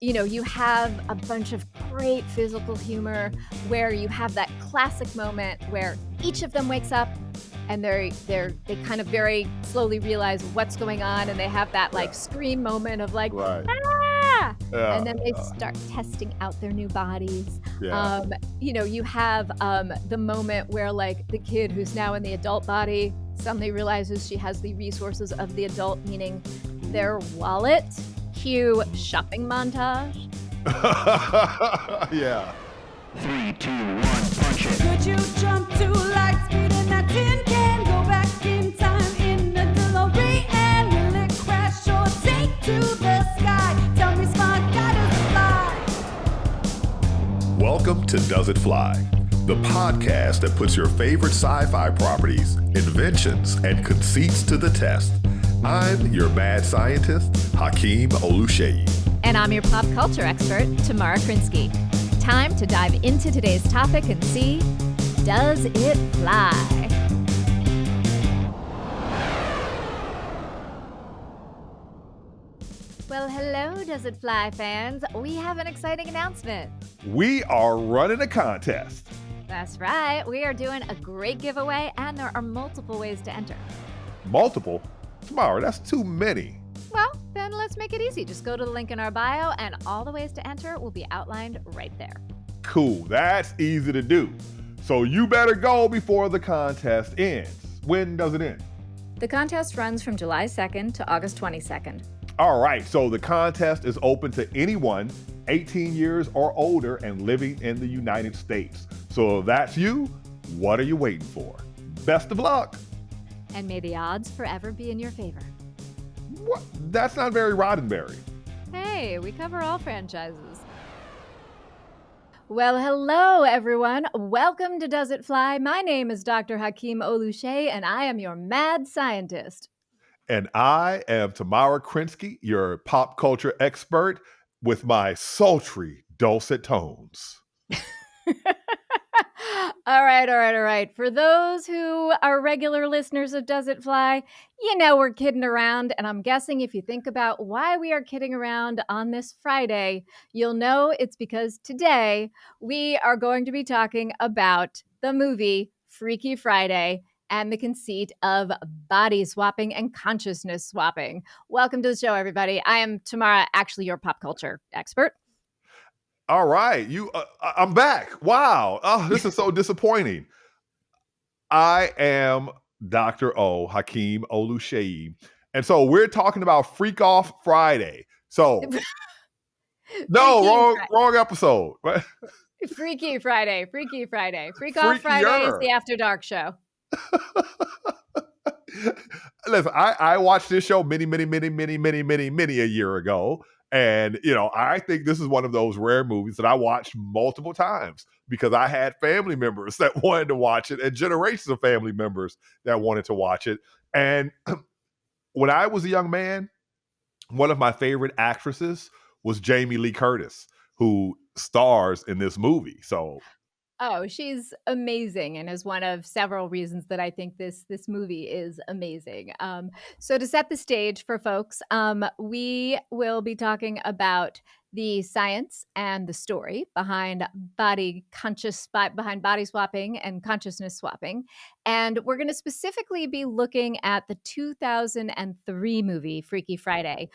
you have a bunch of great physical humor where you have that classic moment where each of them wakes up and they kind of very slowly realize what's going on, and they have that like scream moment of like, Right. ah! Yeah. And then they start testing out their new bodies. Yeah. You have the moment where like the kid who's now in the adult body suddenly realizes she has the resources of the adult, meaning their wallet. Cue shopping montage. Yeah. 3, 2, 1, punch it. Could you jump to light speed in that tin can? Go back in time in the DeLorean. Will it crash or take to the sky? Tell me, smart guy, does it fly? Welcome to Does It Fly, the podcast that puts your favorite sci-fi properties, inventions, and conceits to the test. I'm your mad scientist, Hakeem Oluseyi. And I'm your pop culture expert, Tamara Krinsky. Time to dive into today's topic and see, does it fly? Well, hello, Does It Fly fans. We have an exciting announcement. We are running a contest. That's right. We are doing a great giveaway, and there are multiple ways to enter. Multiple? Tamara, that's too many. Well, then let's make it easy. Just go to the link in our bio, and all the ways to enter will be outlined right there. Cool, that's easy to do. So you better go before the contest ends. When does it end? The contest runs from July 2nd to August 22nd. All right, so the contest is open to anyone 18 years or older and living in the United States. So if that's you, what are you waiting for? Best of luck. And may the odds forever be in your favor. What? That's not very Roddenberry. Hey, we cover all franchises. Well, hello, everyone. Welcome to Does It Fly? My name is Dr. Hakeem Oluseyi, and I am your mad scientist. And I am Tamara Krinsky, your pop culture expert, with my sultry dulcet tones. All right. For those who are regular listeners of Does It Fly, you know we're kidding around. And I'm guessing if you think about why we are kidding around on this Friday, you'll know it's because today we are going to be talking about the movie Freaky Friday and the conceit of body swapping and consciousness swapping. Welcome to the show, everybody. I am Tamara, actually your pop culture expert. All right, I'm back. Wow. Oh, this is so disappointing. I am Dr. O, Hakeem Oluseyi. And so we're talking about Freak Off Friday. So, no, wrong episode. Freaky Friday. Freak Off Friday is the After Dark show. Listen, I watched this show many a year ago. And, I think this is one of those rare movies that I watched multiple times because I had family members that wanted to watch it and generations of family members that wanted to watch it. And when I was a young man, one of my favorite actresses was Jamie Lee Curtis, who stars in this movie. So, oh, she's amazing and is one of several reasons that I think this movie is amazing. So to set the stage for folks, we will be talking about the science and the story behind body swapping and consciousness swapping. And we're going to specifically be looking at the 2003 movie Freaky Friday.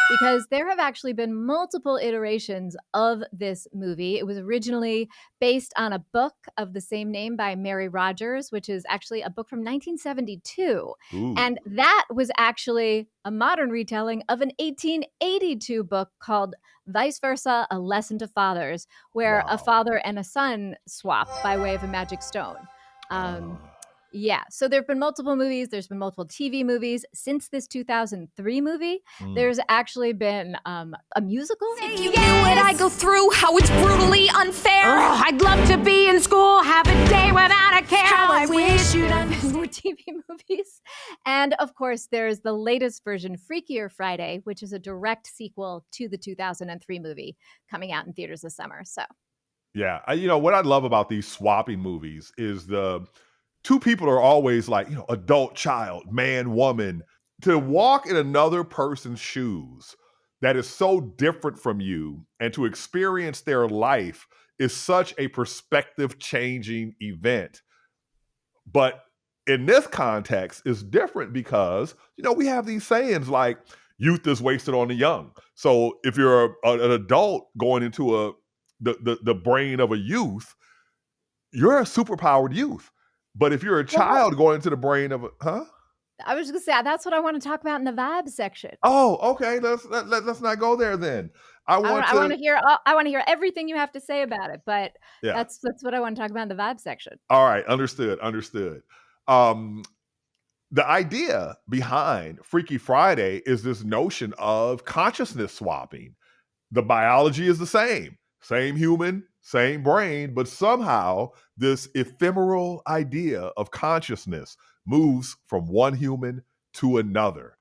Because there have actually been multiple iterations of this movie. It was originally based on a book of the same name by Mary Rogers, which is actually a book from 1972. Ooh. And that was actually a modern retelling of an 1882 book called Vice Versa, A Lesson to Fathers, where a father and a son swap by way of a magic stone. Yeah, so there have been multiple movies. There's been multiple TV movies. Since this 2003 movie, there's actually been a musical. If you knew what I go through, how it's brutally unfair. Oh, I'd love to be in school, have a day without a care. How I wish you'd understand. More TV movies. And of course, there's the latest version, Freakier Friday, which is a direct sequel to the 2003 movie coming out in theaters this summer. So, yeah, what I love about these swapping movies is the two people are always like, adult, child, man, woman. to walk in another person's shoes that is so different from you and to experience their life is such a perspective changing event. But in this context, it's different because, we have these sayings like youth is wasted on the young. So if you're an adult going into the brain of a youth, you're a superpowered youth. But if you're a child going into the brain of I was going to say, that's what I want to talk about in the vibe section. Oh, okay. Let's not go there then. I want to hear everything you have to say about it, but Yeah. that's what I want to talk about in the vibe section. All right, understood. The idea behind Freaky Friday is this notion of consciousness swapping. The biology is the same human, same brain, but somehow this ephemeral idea of consciousness moves from one human to another.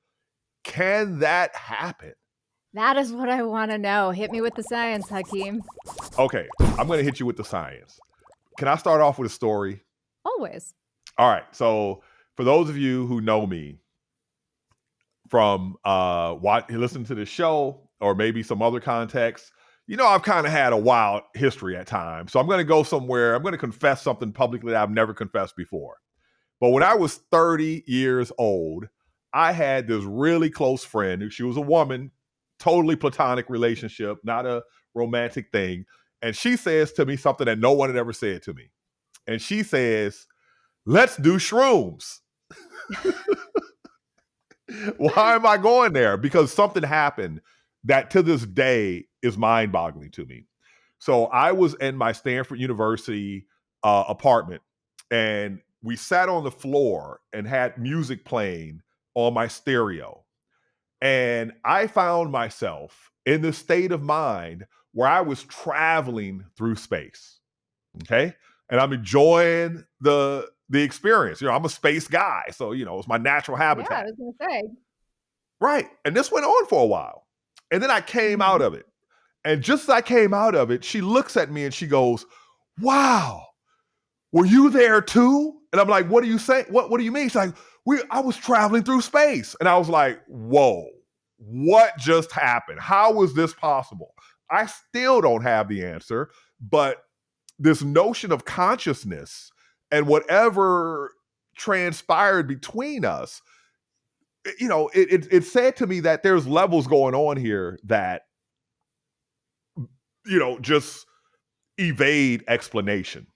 Can that happen? That is what I want to know. Hit me with the science, Hakeem. Okay, I'm going to hit you with the science. Can I start off with a story? Always. All right, so for those of you who know me from listening to the show or maybe some other context, I've kind of had a wild history at times. So I'm going to go somewhere. I'm going to confess something publicly that I've never confessed before. But when I was 30 years old, I had this really close friend. She was a woman, totally platonic relationship, not a romantic thing. And she says to me something that no one had ever said to me. And she says, let's do shrooms. Why am I going there? Because something happened that to this day is mind-boggling to me. So I was in my Stanford University apartment, and we sat on the floor and had music playing on my stereo. And I found myself in this state of mind where I was traveling through space. Okay. And I'm enjoying the experience. I'm a space guy. So, it's my natural habitat. Yeah, I was going to say. Right. And this went on for a while. And then I came out of it. And just as I came out of it, she looks at me and she goes, wow, were you there too? And I'm like, what do you say? What do you mean? She's like, I was traveling through space. And I was like, whoa, what just happened? How was this possible? I still don't have the answer, but this notion of consciousness and whatever transpired between us, it said to me that there's levels going on here that, just evade explanation.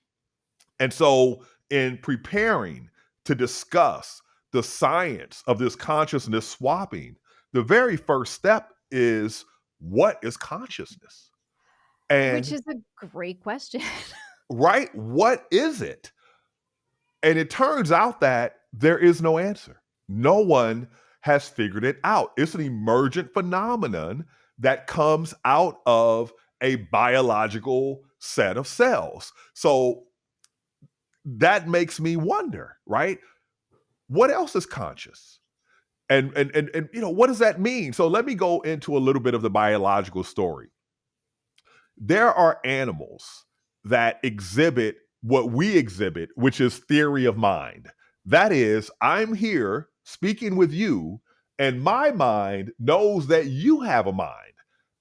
And so in preparing to discuss the science of this consciousness swapping, the very first step is, what is consciousness? Which is a great question. Right? What is it? And it turns out that there is no answer. No one has figured it out. It's an emergent phenomenon that comes out of a biological set of cells. So that makes me wonder, right? What else is conscious? And what does that mean? So let me go into a little bit of the biological story. There are animals that exhibit what we exhibit, which is theory of mind. That is, I'm here speaking with you, and my mind knows that you have a mind.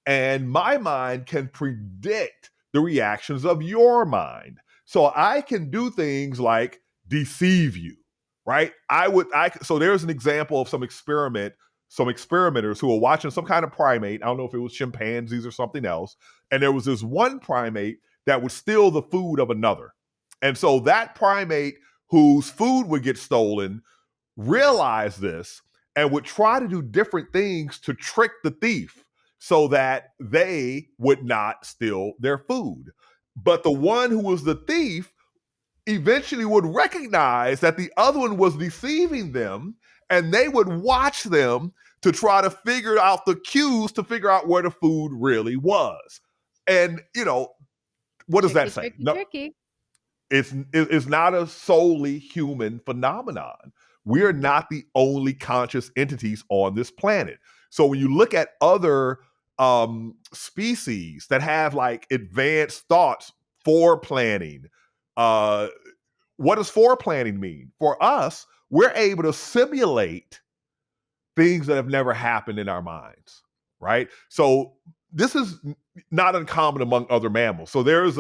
And my mind can predict the reactions of your mind. So I can do things like deceive you, right? So there's an example of some experimenters who were watching some kind of primate. I don't know if it was chimpanzees or something else. And there was this one primate that would steal the food of another. And so that primate whose food would get stolen realized this and would try to do different things to trick the thief so that they would not steal their food. But the one who was the thief eventually would recognize that the other one was deceiving them, and they would watch them to try to figure out the cues to figure out where the food really was. And, what does that say? Tricky. It's not a solely human phenomenon. We're not the only conscious entities on this planet. So when you look at other species that have like advanced thoughts, foreplanning, what does foreplanning mean? For us, we're able to simulate things that have never happened in our minds, right? So this is not uncommon among other mammals. So there's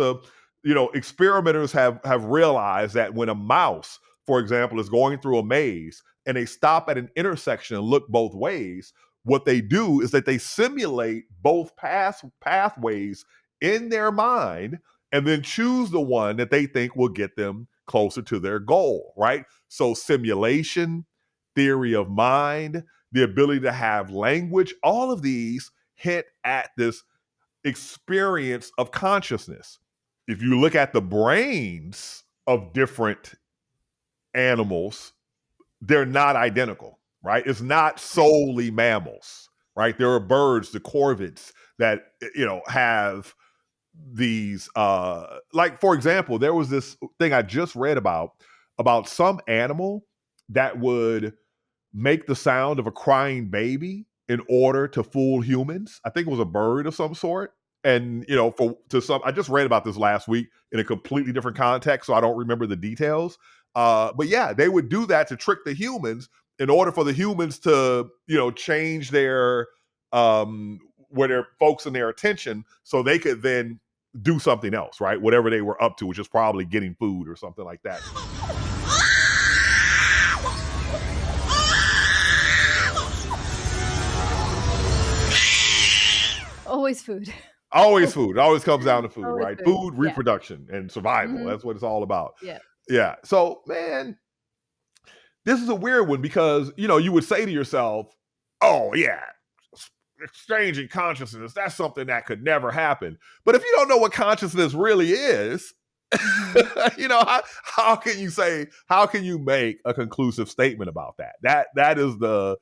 experimenters have realized that when a mouse, for example, is going through a maze and they stop at an intersection and look both ways, what they do is that they simulate both pathways in their mind and then choose the one that they think will get them closer to their goal, right? So simulation, theory of mind, the ability to have language, all of these hint at this experience of consciousness. If you look at the brains of different animals, they're not identical, right? It's not solely mammals, right? There are birds, the corvids, that have these like, for example, there was this thing I just read about some animal that would make the sound of a crying baby in order to fool humans. I think it was a bird of some sort. And I just read about this last week in a completely different context, so I don't remember the details. But yeah, they would do that to trick the humans in order for the humans to change their where they're focusing their attention, so they could then do something else, right? Whatever they were up to, which is probably getting food or something like that. Always food. Always food. It always comes down to food, Always right? food. Food, Yeah. reproduction, and survival. Mhm. That's what it's all about. Yeah. Yeah. So, man, this is a weird one because, you would say to yourself, oh, yeah, exchanging consciousness, that's something that could never happen. But if you don't know what consciousness really is, how can you make a conclusive statement about that? That is the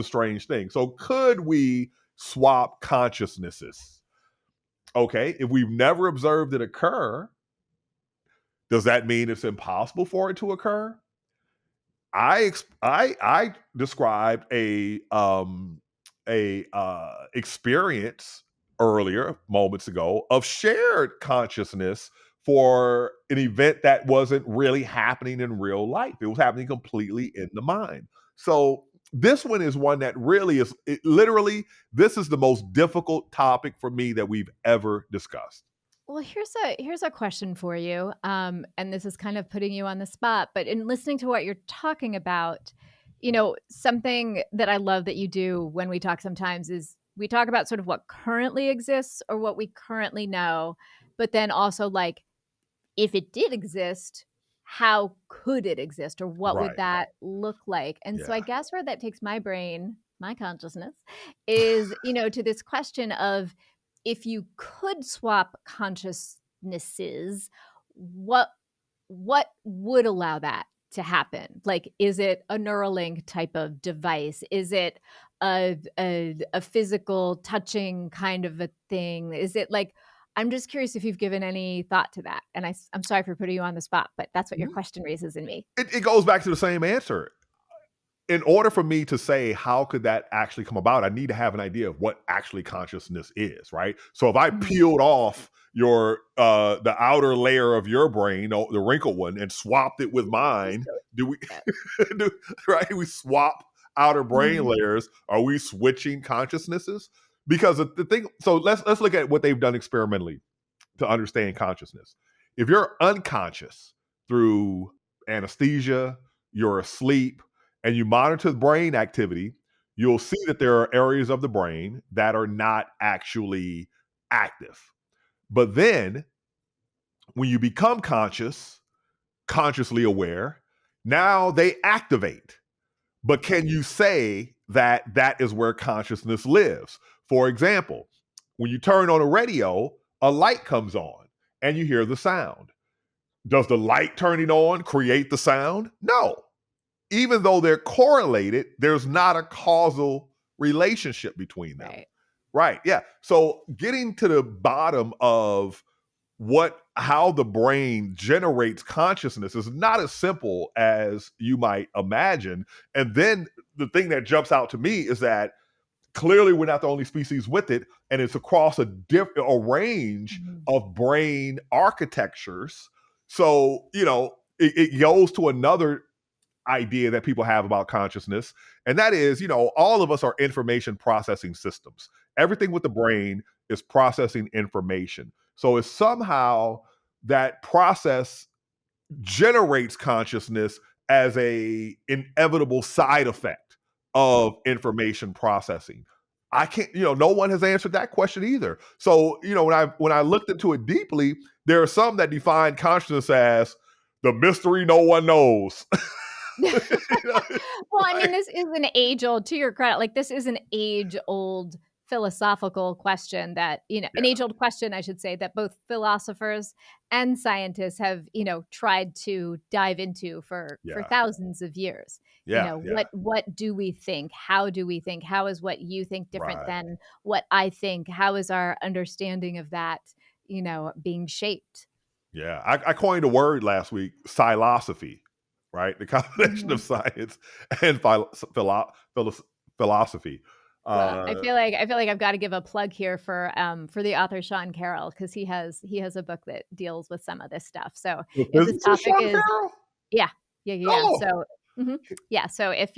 strange thing. So could we swap consciousnesses? Okay, if we've never observed it occur, does that mean it's impossible for it to occur? I described a experience earlier, moments ago, of shared consciousness for an event that wasn't really happening in real life. It was happening completely in the mind. So this one is one that really is literally, this is the most difficult topic for me that we've ever discussed. Well, here's a question for you, and this is kind of putting you on the spot. But in listening to what you're talking about, something that I love that you do when we talk sometimes is we talk about sort of what currently exists or what we currently know, but then also like if it did exist, how could it exist, or what Right. would that look like? And so I Yeah. guess where that takes my brain, my consciousness, is to this question of if you could swap consciousnesses, what would allow that to happen? Like, is it a Neuralink type of device? Is it a physical touching kind of a thing? Is it like, I'm just curious if you've given any thought to that. And I'm sorry for putting you on the spot, but that's what your question raises in me. It goes back to the same answer. In order for me to say how could that actually come about, I need to have an idea of what actually consciousness is, right? So if I peeled off your the outer layer of your brain, the wrinkled one, and swapped it with mine, do we right? We swap outer brain layers. Are we switching consciousnesses? Because the thing, so let's look at what they've done experimentally to understand consciousness. If you're unconscious through anesthesia, you're asleep, and you monitor the brain activity, you'll see that there are areas of the brain that are not actually active. But then when you become consciously aware, now they activate. But can you say that that is where consciousness lives? For example, when you turn on a radio, a light comes on and you hear the sound. Does the light turning on create the sound? No. Even though they're correlated, there's not a causal relationship between them. Right. Yeah. So getting to the bottom of how the brain generates consciousness is not as simple as you might imagine. And then the thing that jumps out to me is that clearly we're not the only species with it, and it's across a range of brain architectures. So, it goes to another idea that people have about consciousness. And that is, all of us are information processing systems. Everything with the brain is processing information. So if somehow that process generates consciousness as a inevitable side effect of information processing, I can't, no one has answered that question either. So, when I looked into it deeply, there are some that define consciousness as the mystery no one knows. Well, I mean, this is an age-old, to your credit, like, this is an age-old philosophical question that, an age-old question, I should say, that both philosophers and scientists have, tried to dive into for thousands of years. What do we think? How do we think? How is what you think different than what I think? How is our understanding of that, being shaped? Yeah, I coined a word last week, philosophy, right? The combination of science and philosophy. Well, I feel like I've got to give a plug here for the author Sean Carroll, because he has a book that deals with some of this stuff. So if this topic is yeah. Oh. So so if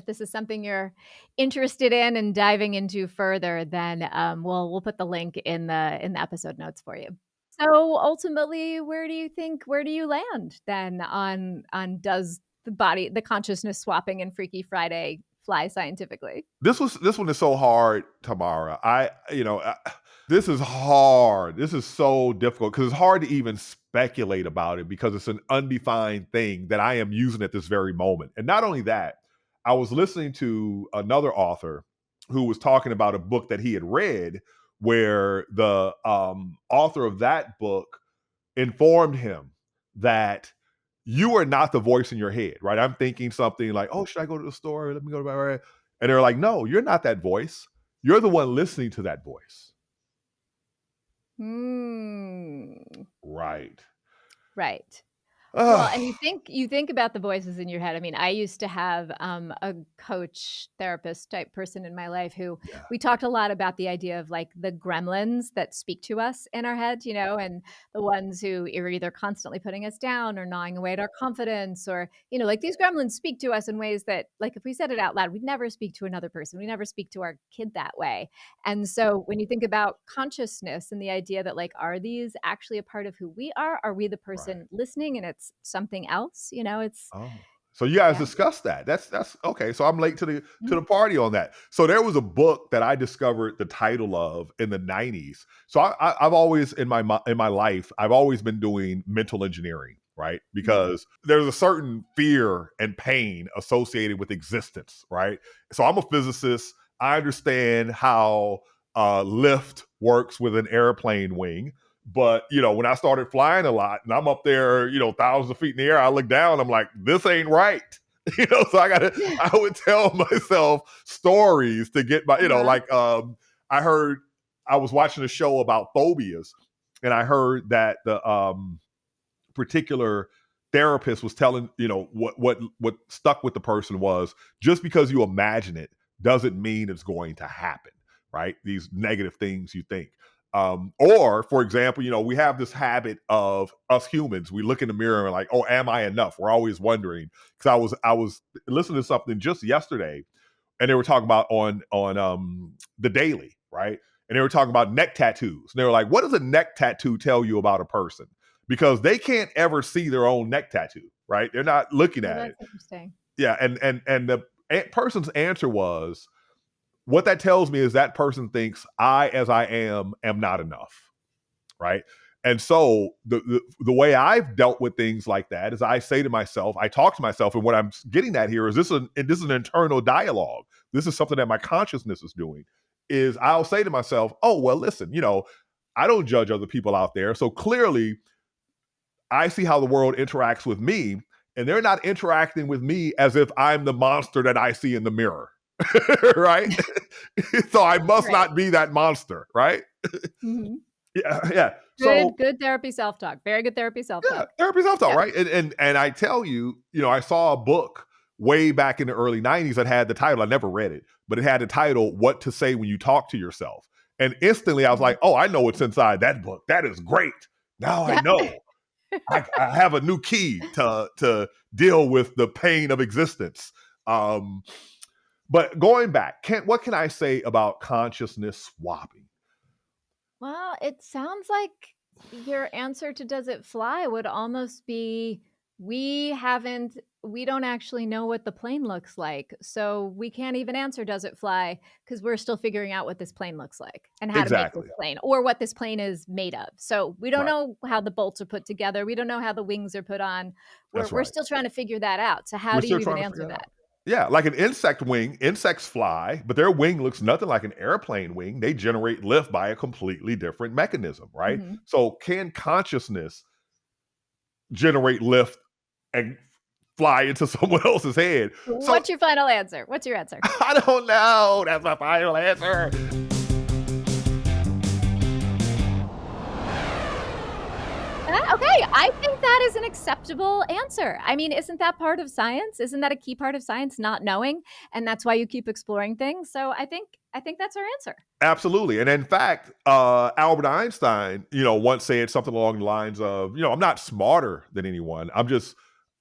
this is something you're interested in and diving into further, then we'll put the link in the episode notes for you. So ultimately, where do you land then on does the consciousness swapping in Freaky Friday fly scientifically? This one is so hard, Tamara. This is hard. This is so difficult because it's hard to even speculate about it because it's an undefined thing that I am using at this very moment. And not only that, I was listening to another author who was talking about a book that he had read where the author of that book informed him that you are not the voice in your head, right? I'm thinking something like, oh, should I go to the store? Let me go to my... And they're like, no, you're not that voice. You're the one listening to that voice. Right. Well, and you think about the voices in your head. I mean, I used to have a coach, therapist type person in my life who we talked a lot about the idea of like the gremlins that speak to us in our head, and the ones who are either constantly putting us down or gnawing away at our confidence, or, like these gremlins speak to us in ways that, like, if we said it out loud, we'd never speak to another person. We never speak to our kid that way. And so when you think about consciousness and the idea that, like, are these actually a part of who we are? Are we the person listening and it's something else? It's so you guys discussed that. That's okay. So I'm late to the party on that. So there was a book that I discovered the title of in the 90s. So I've always in my life, I've always been doing mental engineering, right? Because there's a certain fear and pain associated with existence, right? So I'm a physicist. I understand how lift works with an airplane wing. But, when I started flying a lot and I'm up there, thousands of feet in the air, I look down, I'm like, this ain't right. So I would tell myself stories to get my, I was watching a show about phobias and I heard that the particular therapist was telling, what stuck with the person was just because you imagine it doesn't mean it's going to happen, right? These negative things you think. Or, for example, we have this habit of us humans. We look in the mirror and we're like, oh, am I enough? We're always wondering. Because I was listening to something just yesterday, and they were talking about on the Daily, right? And they were talking about neck tattoos. And they were like, what does a neck tattoo tell you about a person? Because they can't ever see their own neck tattoo, right? They're not looking at it. That's interesting. Yeah, and the person's answer was, what that tells me is that person thinks I, as I am not enough, right? And so the way I've dealt with things like that is I say to myself, I talk to myself, and what I'm getting at here is this is an internal dialogue. This is something that my consciousness is doing. Is I'll say to myself, oh, well, listen, I don't judge other people out there, so clearly I see how the world interacts with me, and they're not interacting with me as if I'm the monster that I see in the mirror. Right? So I must not be that monster, right? Yeah. So good therapy self-talk. Very good therapy self-talk. Yeah, therapy self-talk, right? And I tell you, I saw a book way back in the early 90s that had the title, I never read it, but it had the title, What to Say When You Talk to Yourself. And instantly I was like, oh, I know what's inside that book. That is great. Now I know. I have a new key to deal with the pain of existence. But going back, what can I say about consciousness swapping? Well, it sounds like your answer to Does It Fly would almost be we don't actually know what the plane looks like. So we can't even answer Does It Fly because we're still figuring out what this plane looks like and how to make this Exactly. plane or what this plane is made of. So we don't Right. know how the bolts are put together. We don't know how the wings are put on. That's We're right. still trying to figure that out. So how We're do you still even trying to figure answer it that? out. Yeah, like an insect wing. Insects fly, but their wing looks nothing like an airplane wing. They generate lift by a completely different mechanism, right? Mhm. So, can consciousness generate lift and fly into someone else's head? So, What's your final answer? What's your answer? I don't know. That's my final answer. Okay, I think that is an acceptable answer. I mean, isn't that part of science? Isn't that a key part of science, not knowing? And that's why you keep exploring things. So I think that's our answer. Absolutely. And in fact, Albert Einstein, once said something along the lines of, I'm not smarter than anyone. I'm just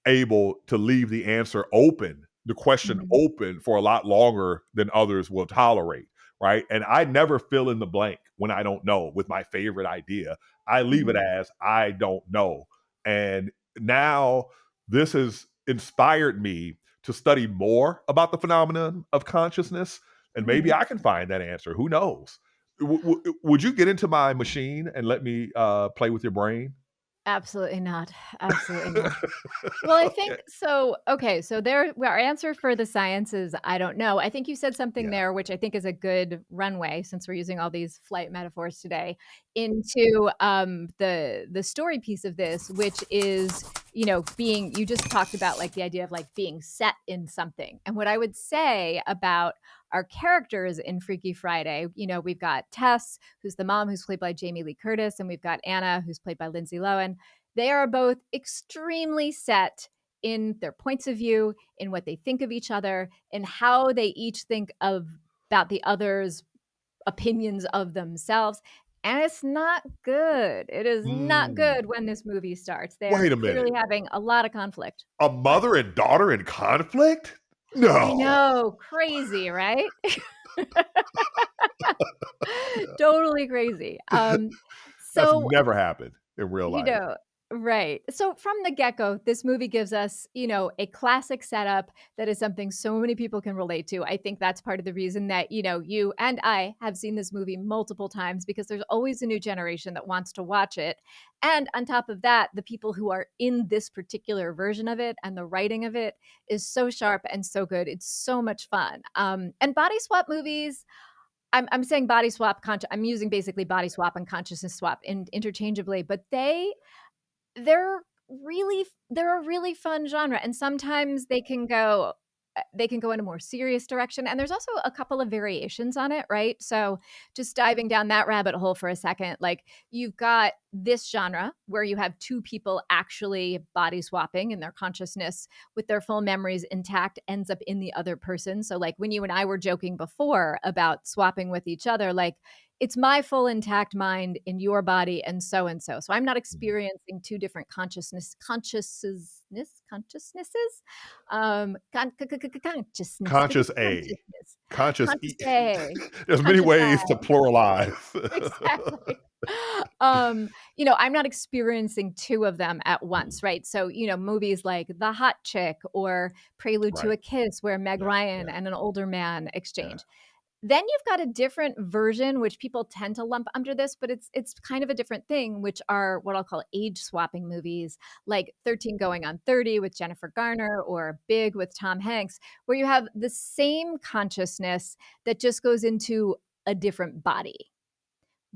able to leave the answer open, the question Mhm, open for a lot longer than others will tolerate. Right. And I never fill in the blank when I don't know with my favorite idea. I leave it mhm, as I don't know. And now this has inspired me to study more about the phenomenon of consciousness, and maybe mhm. I can find that answer. Who knows? Would you get into my machine and let me play with your brain? Absolutely not. Absolutely not. Well, I Okay. think so. Okay, so our answer for the science is I don't know. I think you said something Yeah. there, which I think is a good runway since we're using all these flight metaphors today, into the story piece of this, which is being you just talked about like the idea of like being set in something. And what I would say about our characters in Freaky Friday, we've got Tess, who's the mom, who's played by Jamie Lee Curtis, and we've got Anna, who's played by Lindsay Lohan. They are both extremely set in their points of view, in what they think of each other, in how they each think of about the other's opinions of themselves. And it's not good. It is not Mm, good when this movie starts. They are wait a minute. clearly having a lot of conflict. A What? mother and daughter in conflict? I No. know, crazy, right? Totally crazy. That's So never happened in real You life. know, right. So from the get-go, this movie gives us, a classic setup that is something so many people can relate to. I think that's part of the reason that, you and I have seen this movie multiple times because there's always a new generation that wants to watch it. And on top of that, the people who are in this particular version of it and the writing of it is so sharp and so good. It's so much fun. And body swap movies, I'm saying body swap, I'm using basically body swap and consciousness swap interchangeably, but they're they're a really fun genre, and sometimes they can go in a more serious direction, and there's also a couple of variations on it, right? So, just diving down that rabbit hole for a second, like, you've got this genre where you have 2 people actually body swapping and their consciousness with their full memories intact ends up in the other person. So, like, when you and I were joking before about swapping with each other, like, it's my full intact mind in your body and so and so. So I'm not Mhm. experiencing 2 different consciousnesses, consciousness, Conscious A. consciousness, Conscious E. conscious A, There's many conscious ways to I. pluralize. Exactly. I'm not experiencing 2 of them at Mm, once, right? So, movies like The Hot Chick or Prelude to right. a Kiss, where Meg Yeah, Ryan yeah, and an older man yeah. exchange. Then you've got a different version, which people tend to lump under this, but it's kind of a different thing, which are what I'll call age swapping movies, like 13 Going on 30 with Jennifer Garner or Big with Tom Hanks, where you have the same consciousness that just goes into a different body.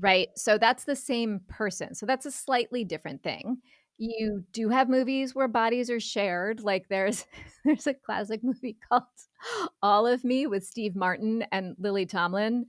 Right? So that's the same person. So that's a slightly different thing. You do have movies where bodies are shared, like there's there's a classic movie called All of Me with Steve Martin and Lily Tomlin,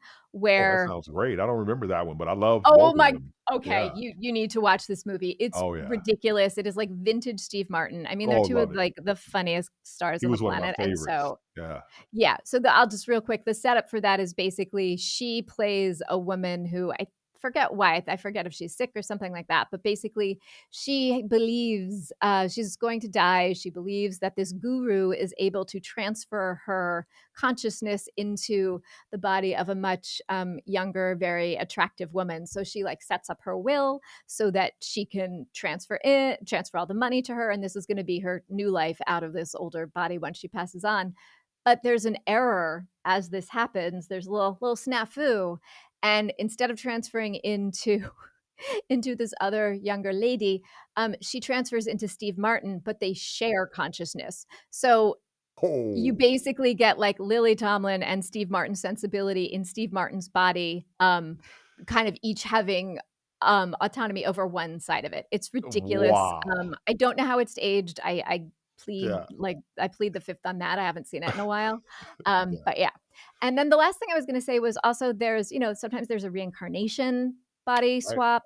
Oh, that where sounds great. I don't remember that one, but I love oh both of my them. okay, Yeah. you need to watch this movie. It's Oh, yeah. ridiculous. It is like vintage Steve Martin. I mean, they're Oh, 2 of love it. like the funniest stars He on the was one of my planet, and favorites. so Yeah. yeah, so I'll just real quick, the setup for that is basically she plays a woman who I forget why. I forget if she's sick or something like that. But basically, she believes she's going to die. She believes that this guru is able to transfer her consciousness into the body of a much younger, very attractive woman. So she like sets up her will so that she can transfer all the money to her, and this is going to be her new life out of this older body once she passes on. But there's an error as this happens. There's a little snafu, and instead of transferring into into this other younger lady, she transfers into Steve Martin, but they share consciousness. So you Oh, basically get like Lily Tomlin and Steve Martin's sensibility in Steve Martin's body, kind of each having autonomy over one side of it. It's ridiculous. wow. I don't know how it's aged. Yeah, I plead the fifth on that. I haven't seen it in a while. yeah, But yeah. And then the last thing I was going to say was also there's, sometimes there's a reincarnation body right. swap.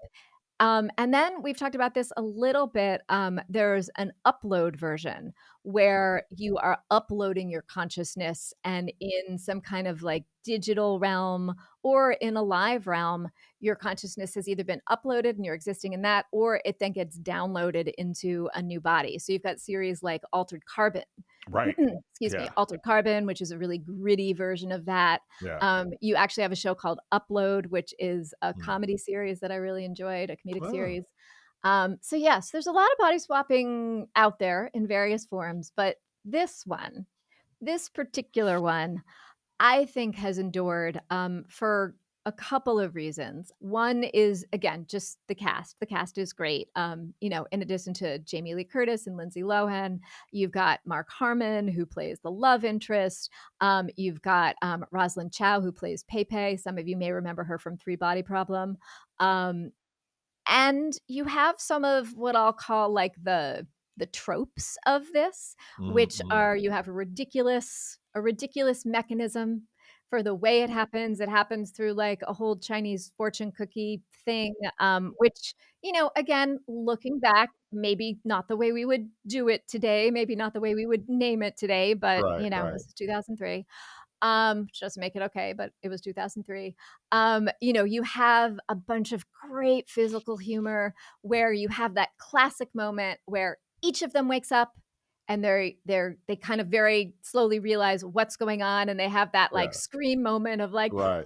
And then we've talked about this a little bit. There's an upload version where you are uploading your consciousness, and in some kind of like digital realm or in a live realm, your consciousness has either been uploaded and you're existing in that, or it then gets downloaded into a new body. So you've got series like Altered Carbon. Right. Excuse me, Yeah, Altered Carbon, which is a really gritty version of that. yeah. You actually have a show called Upload, which is a Mm. comedy series that I really enjoyed, a comedic Oh, series. So yes, there's a lot of body swapping out there in various forms, but this particular one, I think has endured for a couple of reasons. One is again just the cast. The cast is great. In addition to Jamie Lee Curtis and Lindsay Lohan, you've got Mark Harmon who plays the love interest. You've got Rosalind Chow who plays Pepe. Some of you may remember her from Three Body Problem. Um, and you have some of what I'll call like the tropes of this, which mm. are you have a ridiculous mechanism for the way it happens. It happens through like a whole Chinese fortune cookie thing, which, again, looking back, maybe not the way we would do it today, maybe not the way we would name it today, but Right, right. this is 2003. Which doesn't make it okay, but it was 2003. You have a bunch of great physical humor where you have that classic moment where each of them wakes up and they kind of very slowly realize what's going on, and they have that like Yeah, scream moment of like, right.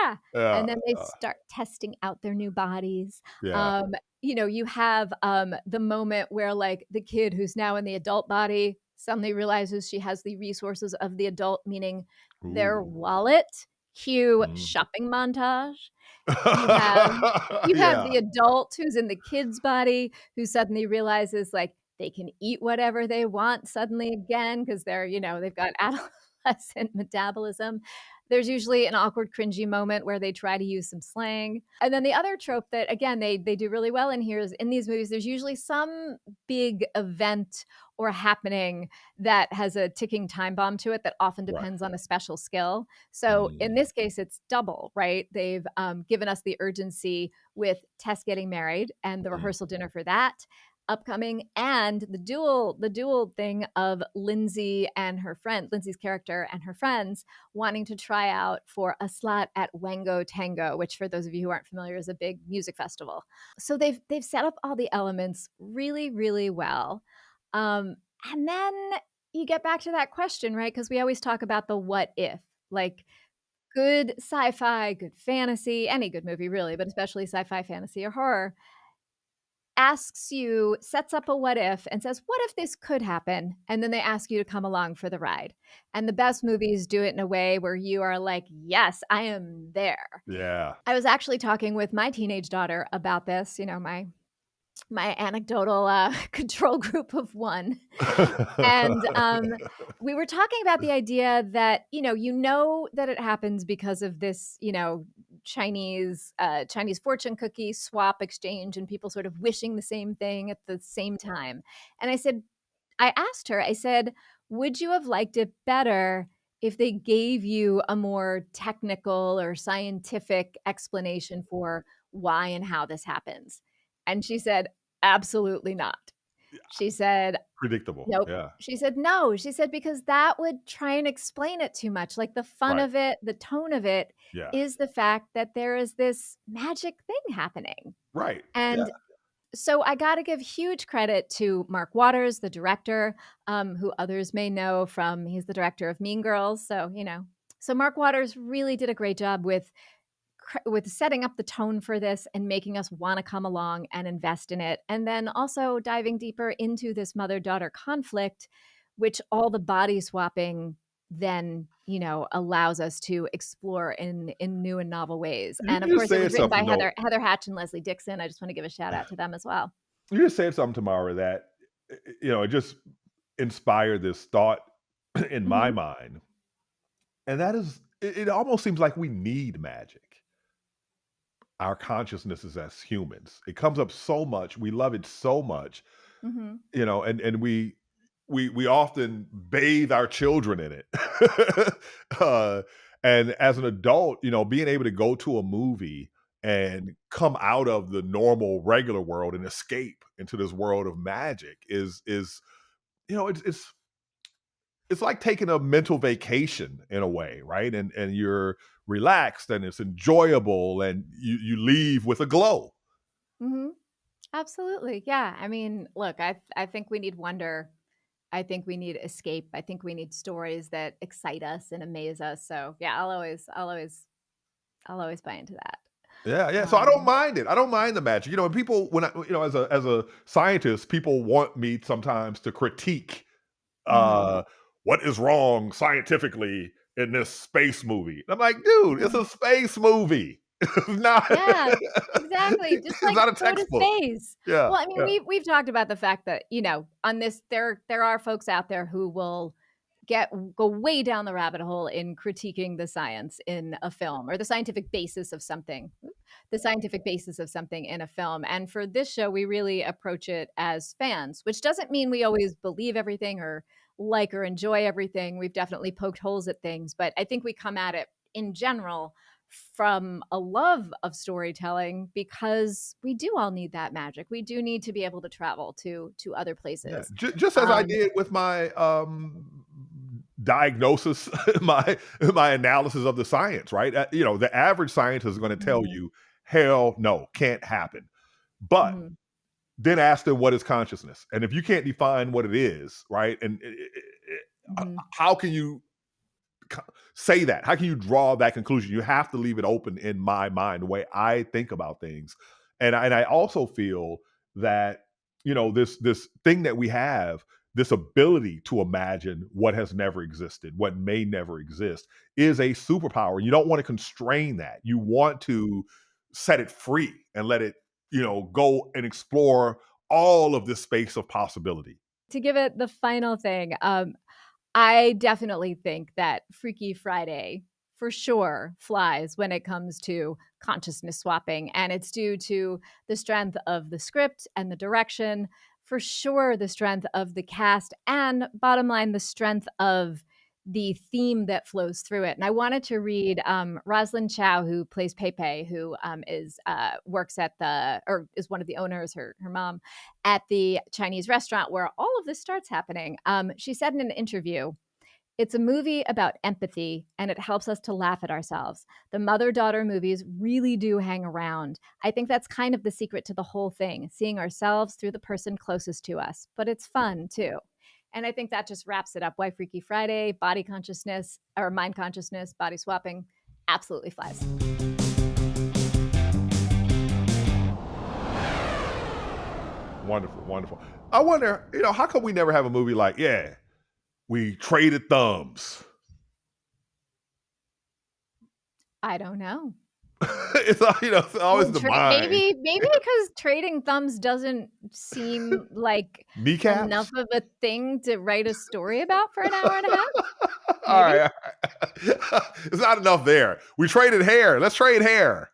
ah, Yeah, and then they start testing out their new bodies. yeah. You have the moment where like the kid who's now in the adult body suddenly realizes she has the resources of the adult, meaning their Ooh. wallet. Cue Mhm. shopping montage. You have you have Yeah, the adult who's in the kid's body who suddenly realizes like they can eat whatever they want suddenly again because they've got adolescent metabolism. There's usually an awkward, cringy moment where they try to use some slang. And then the other trope that again they do really well in here is in these movies, there's usually some big event or happening that has a ticking time bomb to it that often right. depends on a special skill. So in Mm, this case, it's double, right? They've given us the urgency with Tess getting married and the mm, rehearsal dinner for that upcoming, and the dual thing of Lindsay's character and her friends wanting to try out for a slot at Wango Tango, which for those of you who aren't familiar is a big music festival. So they've set up all the elements really, really well. Um, and then you get back to that question, right? Because we always talk about the what if, like good sci-fi, good fantasy, any good movie really, but especially sci-fi, fantasy, or horror sets up a what if and says, what if this could happen? And then they ask you to come along for the ride. And the best movies do it in a way where you are like, yes, I am there. yeah. I was actually talking with my teenage daughter about this, my anecdotal control group of one. And we were talking about the idea that that it happens because of this Chinese fortune cookie swap exchange and people sort of wishing the same thing at the same time. And I asked her, I said, would you have liked it better if they gave you a more technical or scientific explanation for why and how this happens? And she said, absolutely not. She said, Predictable. nope. Yeah. She said, no. She said, because that would try and explain it too much. Like the fun Right. of it, the tone of it Yeah. is the fact that there is this magic thing happening. Right. Yeah. And so I got to give huge credit to Mark Waters, the director, who others may know from, he's the director of Mean Girls. So, so Mark Waters really did a great job with setting up the tone for this and making us want to come along and invest in it. And then also diving deeper into this mother-daughter conflict, which all the body swapping then, allows us to explore in new and novel ways. You And of just course, it said was written by something though. Heather Hatch and Leslie Dixon. I just want to give a shout out to them as well. You just said something, Tamara, that it just inspired this thought in my Mhm. mind, and that is, it almost seems like we need magic. Our consciousnesses as humans, it comes up so much. We love it so much, Mhm. and we often bathe our children in it. uh, and as an adult, being able to go to a movie and come out of the normal regular world and escape into this world of magic is it's like taking a mental vacation in a way, right? And you're relaxed and it's enjoyable and you leave with a glow. Mhm. Absolutely. Yeah. I mean, look, I think we need wonder. I think we need escape. I think we need stories that excite us and amaze us. So yeah, I'll always buy into that. Yeah, yeah. So I don't Um, mind it. I don't mind the magic. And people, when I, as a scientist, people want me sometimes to critique mhm, uh what is wrong scientifically in this space movie. And I'm like, dude, it's mhm. a space movie. It's not Yeah, exactly. Just it's like not a go to textbook. space. Yeah, Well, I mean, yeah, we've talked about the fact that, on this there are folks out there who will go way down the rabbit hole in critiquing the science in a film or the scientific basis of something. The scientific basis of something in a film. And for this show, we really approach it as fans, which doesn't mean we always believe everything or like or enjoy everything. We've definitely poked holes at things, but I think we come at it in general from a love of storytelling because we do all need that magic. We do need to be able to travel to other yeah. places. Just as I Um, did with my diagnosis, my analysis of the science, right? The average scientist is going to tell mhm, you, hell no, can't happen. But mhm, then ask them what is consciousness, and if you can't define what it is, right? And mhm. how can you say that? How can you draw that conclusion? You have to leave it open in my mind, the way I think about things. And I also feel that this thing that we have, this ability to imagine what has never existed, what may never exist, is a superpower. You don't want to constrain that. You want to set it free and let it, go and explore all of this space of possibility. To give it the final thing, I definitely think that Freaky Friday for sure flies when it comes to consciousness swapping, and it's due to the strength of the script and the direction, for sure the strength of the cast, and bottom line, the strength of the theme that flows through it. And I wanted to read Roslyn Chow, who plays Pepe, who works at or is one of the owners, her mom, at the Chinese restaurant where all of this starts happening. She said in an interview, it's a movie about empathy and it helps us to laugh at ourselves. The mother daughter movies really do hang around. I think that's kind of the secret to the whole thing, seeing ourselves through the person closest to us. But it's fun too. And I think that just wraps it up. Why Freaky Friday, body consciousness or mind consciousness, body swapping absolutely flies. Wonderful, wonderful. I wonder, how come we never have a movie like, yeah, we traded thumbs? I don't know. It's always the mind. Maybe because trading thumbs doesn't seem like enough Kneecaps? of a thing to write a story about for an hour and a half. All Maybe. right, all right. It's not enough there. We traded hair. Let's trade hair.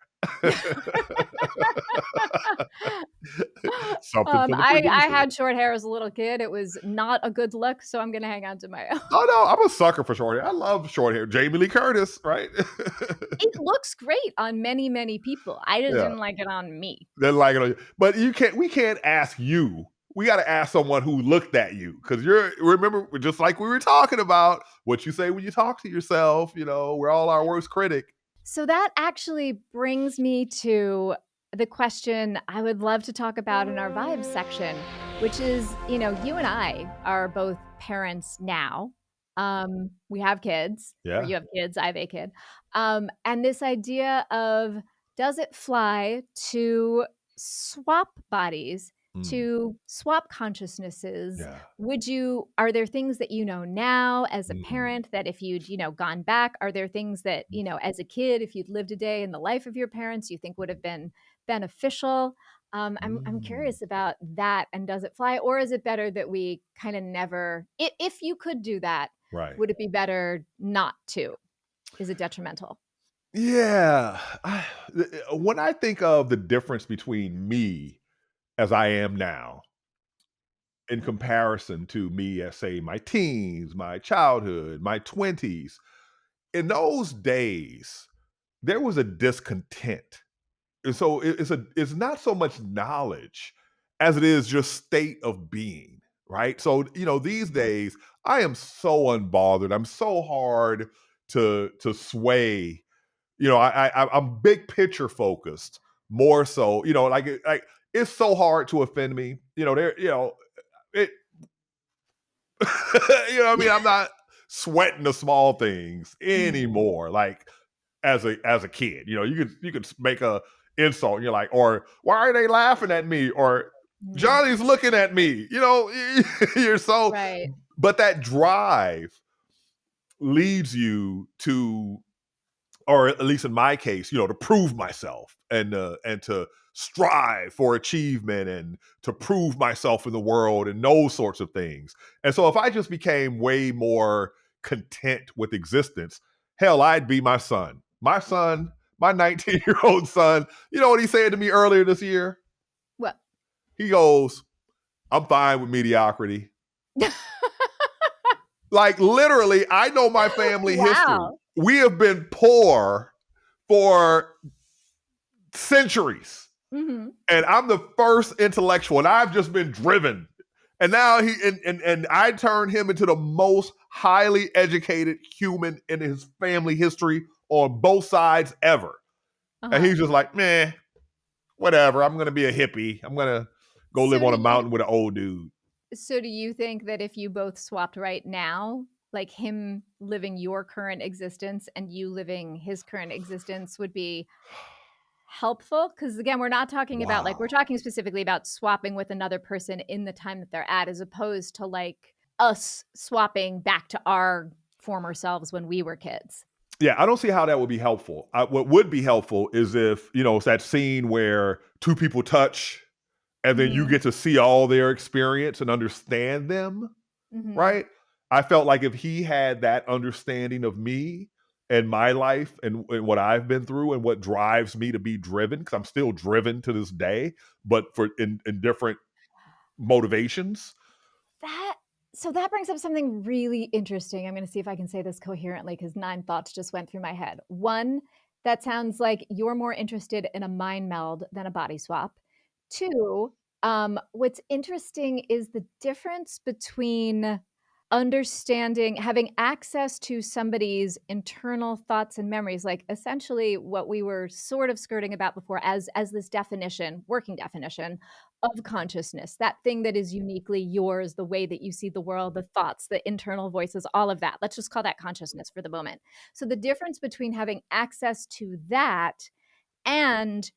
Something for the I producer. had short hair as a little kid. It was not a good look, so I'm gonna hang on to my own. Oh no, I'm a sucker for short hair. I love short hair. Jamie Lee Curtis, right? It looks great on many, many people. I just Yeah, didn't like it on me. they're like it. But we can't ask you. we got to ask someone who looked at you, because remember, just like we were talking about, what you say when you talk to yourself. We're all our worst critic. So that actually brings me to the question I would love to talk about in our vibes section, which is, you and I are both parents now. We have kids, or Yeah. you have kids, I have a kid. And this idea of, does it fly to swap bodies, Mm, to swap consciousnesses? yeah. Are there things that you know now as a Mhm. parent that if you'd, gone back, are there things that, as a kid, if you'd lived a day in the life of your parents, you think would have been beneficial? I'm Mm, curious about that. And does it fly, or is it better that we kind of never, if you could do that, right. would it be better not to? Is it detrimental? Yeah. When I think of the difference between me as I am now in comparison to me as, say, my teens, my childhood, my 20s, in those days, there was a discontent. And so it's not so much knowledge as it is just state of being, right? So, these days I am so unbothered. I'm so hard to sway. I'm big picture focused more so, like it's so hard to offend me. It what I mean? I'm not sweating the small things Mhm. anymore. Like as a kid, you could make a insult. And you're like, or why are they laughing at me? Or Mhm. Johnny's looking at me. You're so. Right. But that drive leads you to, or at least in my case, to prove myself and to strive for achievement and to prove myself in the world and those sorts of things. And so if I just became way more content with existence, hell, I'd be my son. My son, my 19-year-old son, you know what he said to me earlier this year? Well, He goes, I'm fine with mediocrity. Like literally, I know my family history. wow. We have been poor for centuries. Mhm. And I'm the first intellectual, and I've just been driven. And now and I turned him into the most highly educated human in his family history on both sides ever. And Uh-huh. he's just like, man, whatever. I'm gonna be a hippie. I'm gonna go live So on do a you mountain with an old dude. So do you think that if you both swapped right now, like him living your current existence and you living his current existence would be helpful? Because again, we're not talking about like, we're Wow. talking specifically about swapping with another person in the time that they're at, as opposed to like us swapping back to our former selves when we were kids. Yeah, I don't see how that would be helpful. What would be helpful is if, it's that scene where two people touch and then you Mhm. get to see all their experience and understand them, Mhm. right? I felt like if he had that understanding of me and my life and what I've been through and what drives me to be driven, because I'm still driven to this day, but for in different motivations. That so that brings up something really interesting. I'm gonna see if I can say this coherently because 9 thoughts just went through my head. 1, that sounds like you're more interested in a mind meld than a body swap. 2, what's interesting is the difference between understanding having access to somebody's internal thoughts and memories, like, essentially what we were sort of skirting about before as this definition, working definition of consciousness, that thing that is uniquely yours, the way that you see the world, the thoughts, the internal voices, all of that. Let's just call that consciousness for the moment. So the difference between having access to that and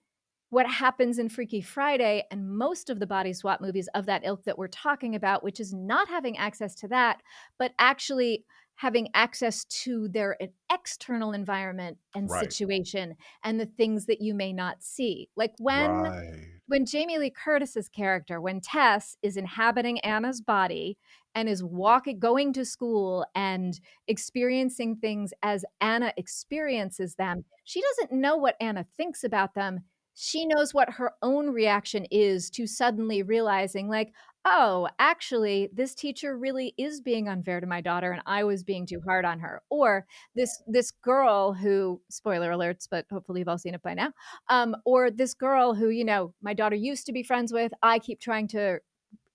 what happens in Freaky Friday and most of the body swap movies of that ilk that we're talking about, which is not having access to that, but actually having access to their external environment and Right. situation and the things that you may not see. Like Right. when Jamie Lee Curtis's character, when Tess is inhabiting Anna's body and is walking, going to school and experiencing things as Anna experiences them, she doesn't know what Anna thinks about them. She knows what her own reaction is to suddenly realizing, like, oh, actually, this teacher really is being unfair to my daughter, and I was being too hard on her. Or this girl who, spoiler alerts, but hopefully you've all seen it by now, or this girl who, my daughter used to be friends with, I keep trying to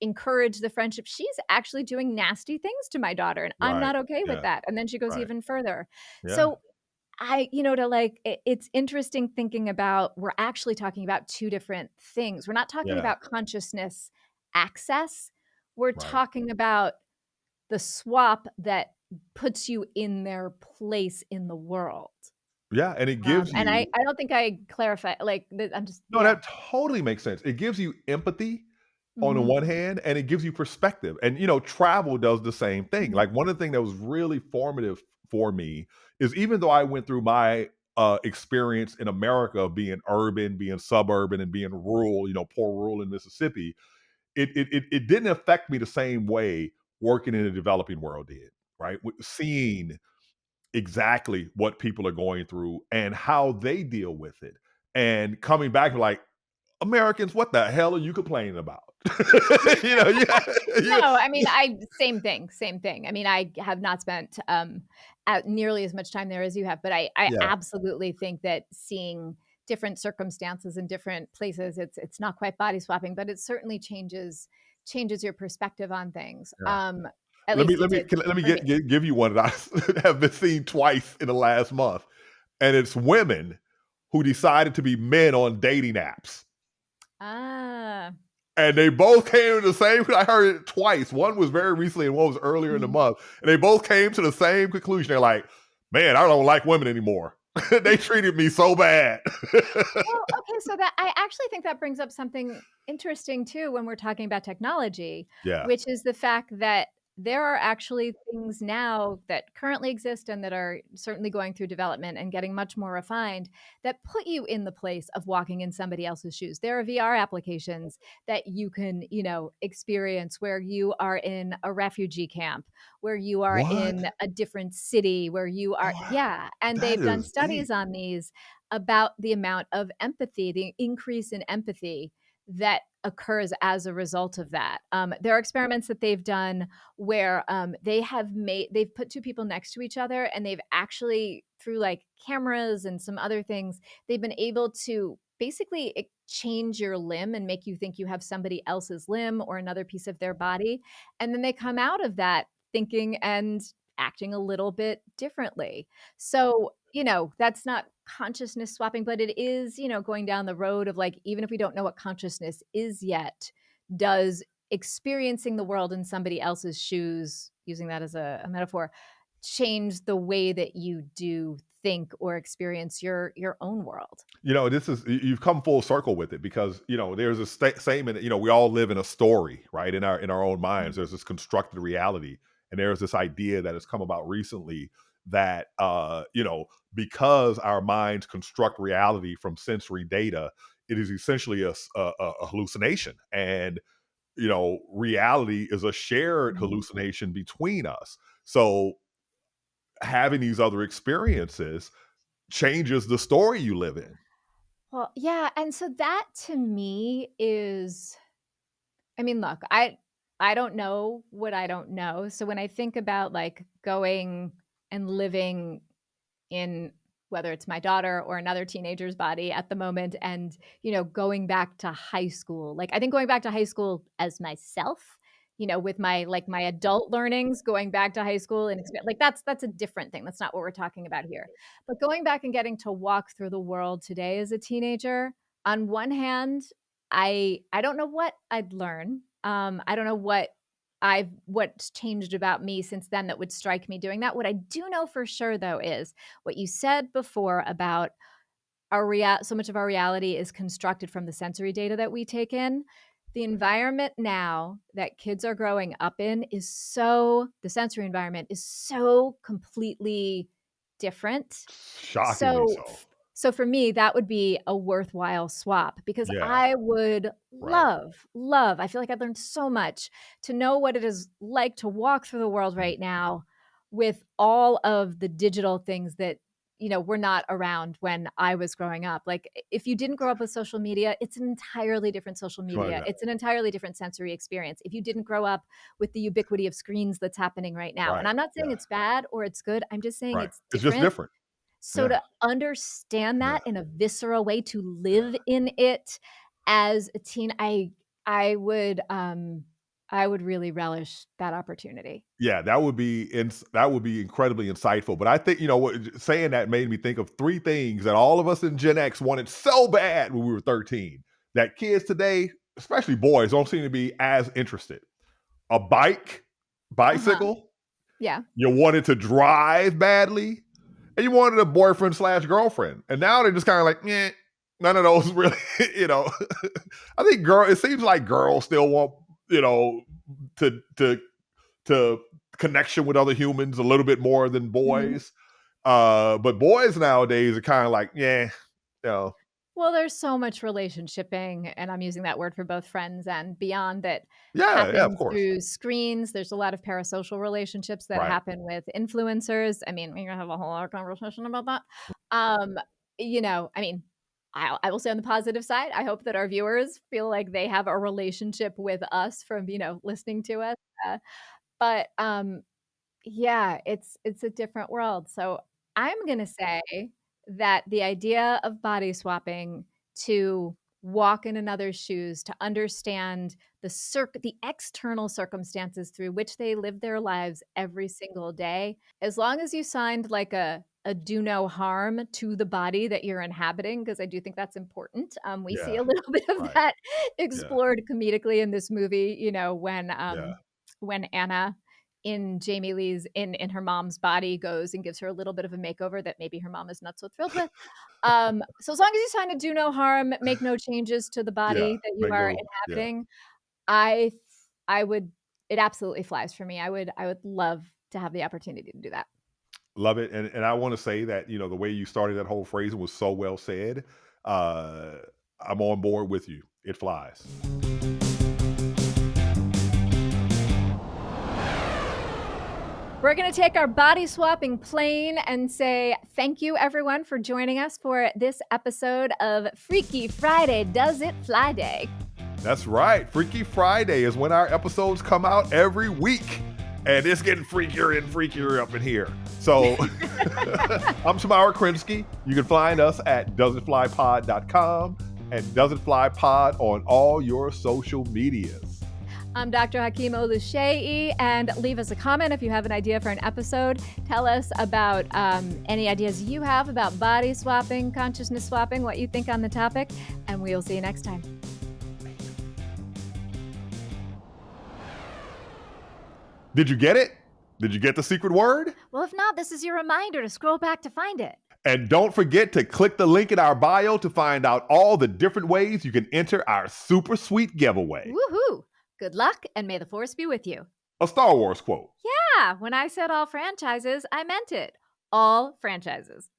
encourage the friendship. She's actually doing nasty things to my daughter, and I'm Right. not okay with Yeah. that. And then she goes Right. even further. Yeah. So to like, it's interesting thinking about, we're actually talking about two different things. We're not talking Yeah. about consciousness access. We're Right. talking about the swap that puts you in their place in the world. Yeah. And it gives And I you, I don't think I clarify, like, I'm just, no, yeah. that totally makes sense. It gives you empathy on the Mhm, one hand, and it gives you perspective. And travel does the same thing. mhm, Like one of the things that was really formative for me is even though I went through my experience in America being urban, being suburban, and being rural, poor rural in Mississippi, it didn't affect me the same way working in the developing world did, right? Seeing exactly what people are going through and how they deal with it. And coming back like, Americans, what the hell are you complaining about? Yeah, yeah, No, I mean, same thing, same thing. I mean, I have not spent, at nearly as much time there as you have, but I yeah, absolutely think that seeing different circumstances in different places, it's not quite body swapping, but it certainly changes your perspective on things. yeah. At Let me least let it me did can, let me for me. give you one that I have been seen twice in the last month, and it's women who decided to be men on dating apps. Ah, And they both came to the same. I heard it twice. One was very recently, and one was earlier in the mhm. month. And they both came to the same conclusion. They're like, "Man, I don't like women anymore. They treated me so bad." Well, okay, so that I actually think that brings up something interesting too when we're talking about technology, Yeah. which is the fact that there are actually things now that currently exist and that are certainly going through development and getting much more refined that put you in the place of walking in somebody else's shoes. There are VR applications that you can, experience where you are in a refugee camp, where you are What? in a different city, where you are, Oh, yeah, and that they've done is studies deep. on these about the amount of empathy, the increase in empathy that occurs as a result of that. There are experiments that they've done where they've put two people next to each other and they've actually, through like cameras and some other things, they've been able to basically change your limb and make you think you have somebody else's limb or another piece of their body. And then they come out of that thinking and acting a little bit differently. So, that's not consciousness swapping, but it is, going down the road of like, even if we don't know what consciousness is yet, does experiencing the world in somebody else's shoes, using that as a metaphor, change the way that you do think or experience your own world? You've come full circle with it because there's a statement. We all live in a story, right? In our own minds, Mhm. there's this constructed reality, and there's this idea that has come about recently that because our minds construct reality from sensory data, it is essentially a hallucination, and reality is a shared Mhm. hallucination between us. So having these other experiences changes the story you live in. Well, yeah, and so that to me is, I mean, look, I don't know what I don't know. So when I think about like going and living in, whether it's my daughter or another teenager's body at the moment, and going back to high school, like I think going back to high school as myself, with my adult learnings, going back to high school and like that's a different thing. That's not what we're talking about here. But going back and getting to walk through the world today as a teenager, on one hand, I don't know what I'd learn. I don't know what's changed about me since then that would strike me doing that. What I do know for sure though is what you said before about so much of our reality is constructed from the sensory data that we take in. The environment now that kids are growing up in the sensory environment is so completely different. Shockingly So so. so for me, that would be a worthwhile swap because Yeah, I would right. love, I feel like I've learned so much to know what it is like to walk through the world Mhm. right now with all of the digital things that, were not around when I was growing up. Like if you didn't grow up with social media, it's an entirely different social Right, media. yeah, It's an entirely different sensory experience. If you didn't grow up with the ubiquity of screens that's happening right now. And right, I'm not saying yeah, it's bad or it's good. I'm just saying right. it's It's just different. different. So Yeah, to understand yeah, that in a visceral way, to live in it as a teen, I would, I would really relish that opportunity. Yeah, that would be incredibly insightful. But I think, saying that made me think of three things that all of us in Gen X wanted so bad when we were 13 that kids today, especially boys, don't seem to be as interested. A Uh-huh. bicycle, Yeah. you wanted to drive badly, and you wanted a boyfriend slash girlfriend. And now they're just kind of like, yeah, none of those really, you know. I think it seems like girls still want, to connection with other humans a little bit more than Mhm. boys. But boys nowadays are kind of like, yeah, you know, Well, there's so much relationshiping, and I'm using that word for both friends and beyond, that yeah, of happens course. through screens. There's a lot of parasocial relationships that Right. happen with influencers. I mean, we're gonna have a whole other conversation about that. Um, I mean, I will say on the positive side, I hope that our viewers feel like they have a relationship with us from, listening to us. Uh, but yeah, it's a different world. So I'm gonna say that the idea of body swapping to walk in another's shoes, to understand the external circumstances through which they live their lives every single day, as long as you signed like a do no harm to the body that you're inhabiting, because I do think that's important. We see Yeah. a little bit of Right. that Yeah. explored comedically in this movie, Yeah. when Anna in Jamie Lee's in her mom's body goes and gives her a little bit of a makeover that maybe her mom is not so thrilled with. So as long as you sign a do no harm, make no changes to the Yeah. body that you Make are no. Yeah. inhabiting, I I would it absolutely flies for me. I would love to have the opportunity to do that. Love it. And I want to say that, the way you started that whole phrase was so well said. Uh, I'm on board with you. It flies. We're going to take our body swapping plane and say thank you, everyone, for joining us for this episode of Freaky Friday Does It Fly Day. That's right. Freaky Friday is when our episodes come out every week. And it's getting freakier and freakier up in here. So I'm Tamara Krinsky. You can find us at doesitflypod.com and doesitflypod on all your social medias. I'm Dr. Hakeem Oluseyi, and leave us a comment if you have an idea for an episode. Tell us about any ideas you have about body swapping, consciousness swapping, what you think on the topic, and we'll see you next time. Did you get it? Did you get the secret word? Well, if not, this is your reminder to scroll back to find it. And don't forget to click the link in our bio to find out all the different ways you can enter our super sweet giveaway. Woohoo! Good luck, and may the force be with you. A Star Wars quote. Yeah, when I said all franchises, I meant it. All franchises.